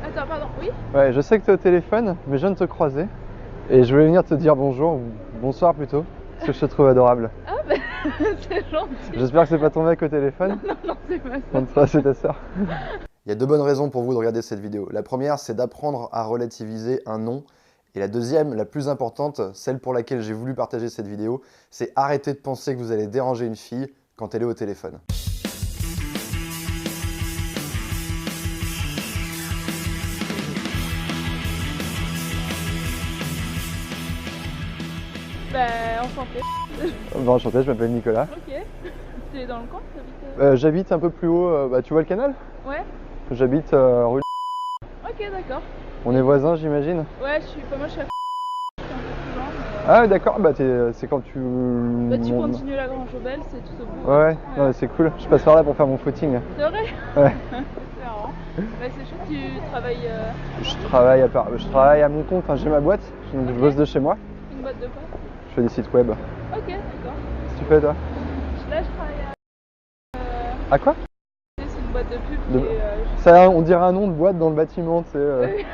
Attends, pardon, oui? Ouais, je sais que tu es au téléphone, mais je viens de te croiser. Et je voulais venir te dire bonjour, ou bonsoir plutôt, parce que je te trouve adorable. Ah bah, c'est gentil. J'espère que c'est pas ton mec au téléphone. Non, c'est pas ça. Contre ça, c'est ta sœur. Il y a deux bonnes raisons pour vous de regarder cette vidéo. La première, c'est d'apprendre à relativiser un non. Et la deuxième, la plus importante, celle pour laquelle j'ai voulu partager cette vidéo, c'est arrêter de penser que vous allez déranger une fille quand elle est au téléphone. Bah, enchanté. Bon, enchanté, je m'appelle Nicolas. Ok. T'es dans le coin, t'habites J'habite un peu plus haut, tu vois le canal? Ouais. J'habite rue... Ok, d'accord. On est voisins, j'imagine? Ouais, moi je suis à je suis un peu plus loin, mais... Ah ouais, d'accord, bah c'est quand tu... Bah, tu continues la Grange Aubel, c'est tout au bout. Ouais, non, mais c'est cool. Je passe par là pour faire mon footing. C'est vrai? Ouais. C'est marrant. Bah, c'est chouette, tu travailles... Je travaille à mon compte, enfin, j'ai ma boîte, donc je bosse de chez moi. Une boîte de quoi? Je fais des sites web. Ok, d'accord. Qu'est-ce que tu fais toi? Là, je travaille À quoi? c'est une boîte de pub De- qui est... Ça, on dirait un nom de boîte dans le bâtiment, tu sais.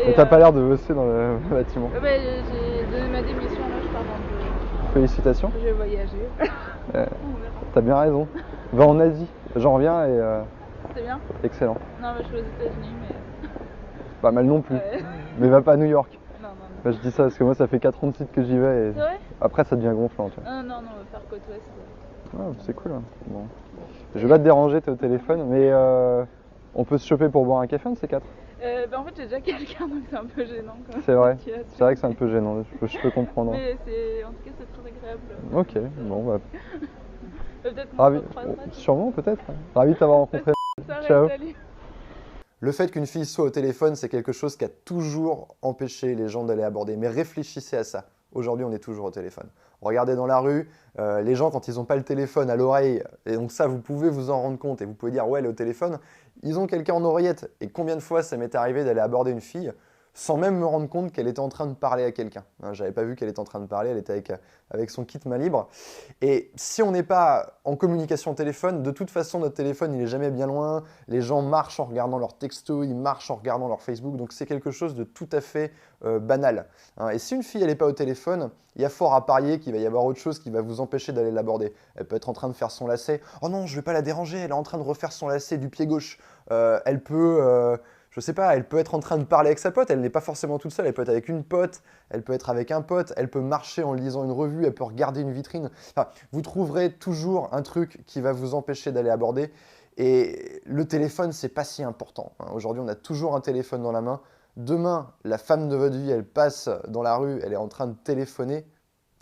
Mais t'as pas l'air de bosser dans le bâtiment. Bah, j'ai donné ma démission, là, je pars dans deux... Félicitations. Je vais voyager. On verra. T'as bien raison. Va en Asie. J'en reviens et C'est bien? excellent. Non, mais je suis aux États-Unis, mais... Pas mal non plus. Ouais. Mais va pas à New York. Non. Bah, je dis ça parce que moi ça fait 4 ans de site que j'y vais et C'est vrai? après ça devient gonflant. Tu vois. Non, on va faire côte ouest. Ah, c'est cool. Hein. Bon. Je vais pas te déranger, t'es au téléphone, mais on peut se choper pour boire un café, un de ces quatre. Bah, en fait, j'ai déjà quelqu'un, donc c'est un peu gênant. C'est vrai. C'est vrai que c'est un peu gênant, je peux comprendre. Mais en tout cas, c'est très agréable. Ok, bon bah. Peut-être qu'on se Ravi. recroisera. Sûrement, peut-être. Ravi de t'avoir rencontré. Ciao. Salut. Le fait qu'une fille soit au téléphone, c'est quelque chose qui a toujours empêché les gens d'aller aborder. Mais réfléchissez à ça. Aujourd'hui, on est toujours au téléphone. Regardez dans la rue, les gens, quand ils n'ont pas le téléphone à l'oreille, et donc ça, vous pouvez vous en rendre compte, et vous pouvez dire, ouais, elle est au téléphone, ils ont quelqu'un en oreillette. Et combien de fois ça m'est arrivé d'aller aborder une fille sans même me rendre compte qu'elle était en train de parler à quelqu'un. Hein, j'avais pas vu qu'elle était en train de parler, elle était avec son kit main libre. Et si on n'est pas en communication au téléphone, de toute façon, notre téléphone, il est jamais bien loin. Les gens marchent en regardant leur texto, ils marchent en regardant leur Facebook. Donc, c'est quelque chose de tout à fait banal. Hein. Et si une fille, elle n'est pas au téléphone, il y a fort à parier qu'il va y avoir autre chose qui va vous empêcher d'aller l'aborder. Elle peut être en train de faire son lacet. Oh non, je ne vais pas la déranger, elle est en train de refaire son lacet du pied gauche. Elle peut... je sais pas, elle peut être en train de parler avec sa pote, elle n'est pas forcément toute seule, elle peut être avec une pote, elle peut être avec un pote, elle peut marcher en lisant une revue, elle peut regarder une vitrine. Enfin, vous trouverez toujours un truc qui va vous empêcher d'aller aborder. Et le téléphone, c'est pas si important. Hein. Aujourd'hui, on a toujours un téléphone dans la main. Demain, la femme de votre vie, elle passe dans la rue, elle est en train de téléphoner.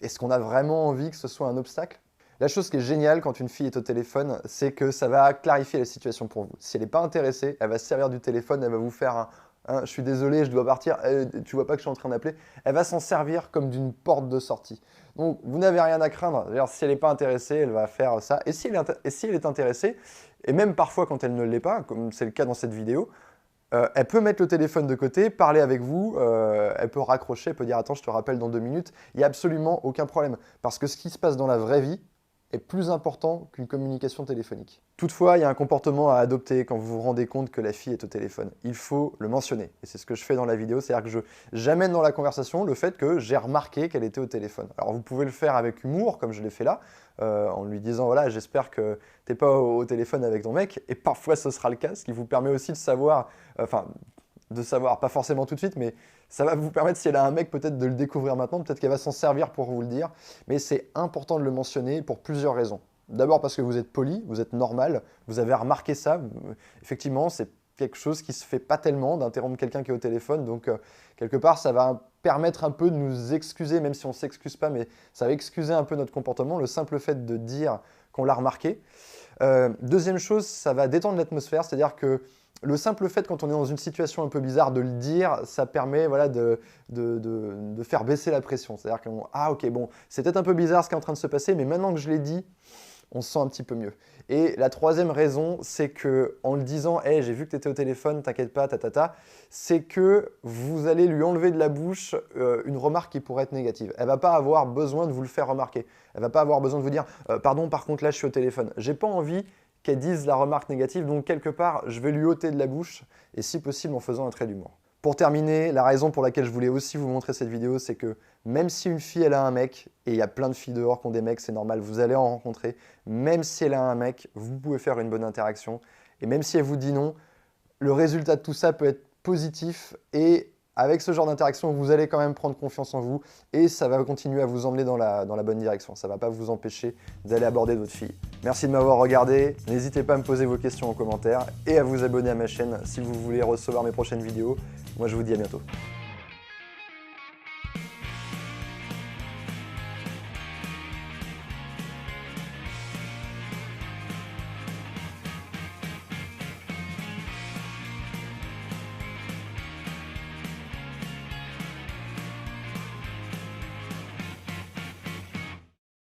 Est-ce qu'on a vraiment envie que ce soit un obstacle ? La chose qui est géniale quand une fille est au téléphone, c'est que ça va clarifier la situation pour vous. Si elle n'est pas intéressée, elle va se servir du téléphone, elle va vous faire un « je suis désolé, je dois partir, tu vois pas que je suis en train d'appeler ». Elle va s'en servir comme d'une porte de sortie. Donc vous n'avez rien à craindre. D'ailleurs, si elle n'est pas intéressée, elle va faire ça. Et si elle est intéressée, et même parfois quand elle ne l'est pas, comme c'est le cas dans cette vidéo, elle peut mettre le téléphone de côté, parler avec vous, elle peut raccrocher, elle peut dire « attends, je te rappelle dans 2 minutes ». Il n'y a absolument aucun problème. Parce que ce qui se passe dans la vraie vie est plus important qu'une communication téléphonique. Toutefois, il y a un comportement à adopter quand vous vous rendez compte que la fille est au téléphone. Il faut le mentionner. Et c'est ce que je fais dans la vidéo, c'est-à-dire que j'amène dans la conversation le fait que j'ai remarqué qu'elle était au téléphone. Alors vous pouvez le faire avec humour, comme je l'ai fait là, en lui disant « voilà, j'espère que t'es pas au téléphone avec ton mec ». Et parfois ce sera le cas, ce qui vous permet aussi de savoir, pas forcément tout de suite, mais ça va vous permettre, si elle a un mec, peut-être de le découvrir maintenant, peut-être qu'elle va s'en servir pour vous le dire, mais c'est important de le mentionner pour plusieurs raisons. D'abord parce que vous êtes poli, vous êtes normal, vous avez remarqué ça, effectivement, c'est quelque chose qui se fait pas tellement d'interrompre quelqu'un qui est au téléphone, donc quelque part, ça va permettre un peu de nous excuser, même si on ne s'excuse pas, mais ça va excuser un peu notre comportement, le simple fait de dire qu'on l'a remarqué. Deuxième chose, ça va détendre l'atmosphère, c'est-à-dire que le simple fait, quand on est dans une situation un peu bizarre, de le dire, ça permet voilà, de faire baisser la pression. C'est-à-dire qu'on ah ok, bon, c'est peut-être un peu bizarre ce qui est en train de se passer, mais maintenant que je l'ai dit, on se sent un petit peu mieux. Et la troisième raison, c'est que en le disant « Hey, j'ai vu que tu étais au téléphone, t'inquiète pas, c'est que vous allez lui enlever de la bouche une remarque qui pourrait être négative. Elle ne va pas avoir besoin de vous le faire remarquer. Elle ne va pas avoir besoin de vous dire « Pardon, par contre, là, je suis au téléphone ». J'ai pas envie qu'elle dise la remarque négative, donc quelque part, je vais lui ôter de la bouche, et si possible en faisant un trait d'humour. Pour terminer, la raison pour laquelle je voulais aussi vous montrer cette vidéo, c'est que même si une fille elle a un mec, et il y a plein de filles dehors qui ont des mecs, c'est normal, vous allez en rencontrer, même si elle a un mec, vous pouvez faire une bonne interaction, et même si elle vous dit non, le résultat de tout ça peut être positif, et avec ce genre d'interaction, vous allez quand même prendre confiance en vous, et ça va continuer à vous emmener dans la bonne direction, ça ne va pas vous empêcher d'aller aborder d'autres filles. Merci de m'avoir regardé, n'hésitez pas à me poser vos questions en commentaire, et à vous abonner à ma chaîne si vous voulez recevoir mes prochaines vidéos. Moi je vous dis à bientôt.